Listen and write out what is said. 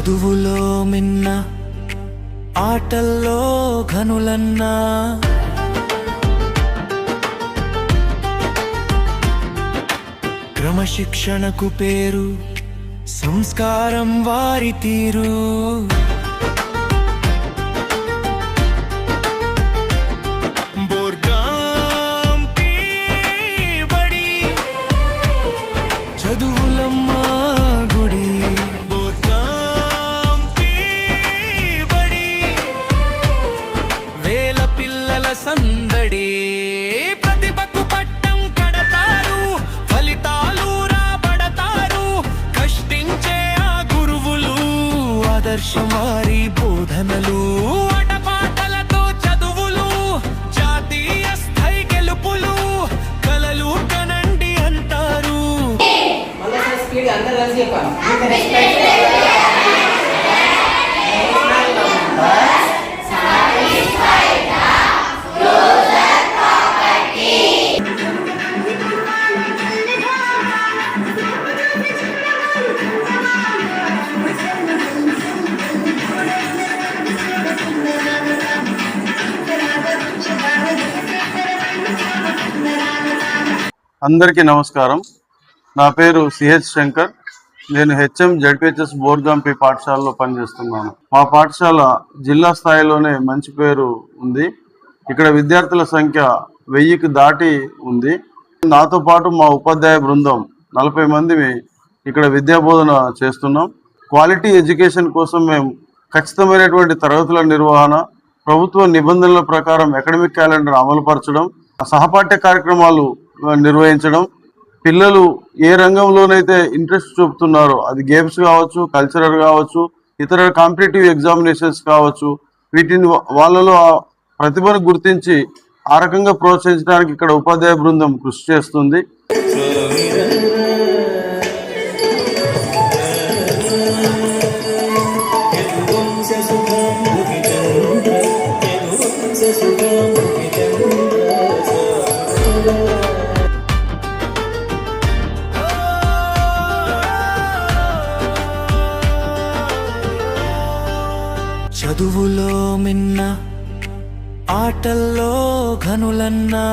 చదువులో మిన్న ఆటల్లో ఘనులన్నా క్రమశిక్షణకు పేరు సంస్కారం వారి తీరు చదువులమ్మ గుడి వేల పిల్లల సందడి ప్రతిభకు పట్టం కడతారు ఫలితాలు రాబడతారు కష్టించే ఆ గురువులు ఆదర్శం వారి బోధనలు ఆటపాటలతో చదువులు జాతీయ స్థాయి గెలుపులు కలలు కనండి అంటారు. అందరికీ నమస్కారం. నా పేరు సిహెచ్ శంకర్. నేను హెచ్ఎం జడ్పిహెచ్ఎస్ బోర్గాంపి పాఠశాలలో పనిచేస్తున్నాను. మా పాఠశాల జిల్లా స్థాయిలోనే మంచి పేరు ఉంది. ఇక్కడ విద్యార్థుల సంఖ్య 1000కి దాటి ఉంది. నాతో పాటు మా ఉపాధ్యాయ బృందం 40 మంది ఇక్కడ విద్యాబోధన చేస్తున్నాం. క్వాలిటీ ఎడ్యుకేషన్ కోసం మేము ఖచ్చితమైనటువంటి తరగతుల నిర్వహణ, ప్రభుత్వ నిబంధనల ప్రకారం అకాడమిక్ క్యాలెండర్ అమలుపరచడం, సహపాఠ్య కార్యక్రమాలు నిర్వహించడం, పిల్లలు ఏ రంగంలోనైతే ఇంట్రెస్ట్ చూపుతున్నారో అది గేమ్స్ కావచ్చు, కల్చరల్ కావచ్చు, ఇతర కాంపిటేటివ్ ఎగ్జామినేషన్స్ కావచ్చు, వీటిని వాళ్ళలో ప్రతిభను గుర్తించి ఆ రకంగా ప్రోత్సహించడానికి ఇక్కడ ఉపాధ్యాయ బృందం కృషి చేస్తుంది. చదువులో మిన్న ఆటల్లో ఘనులన్నా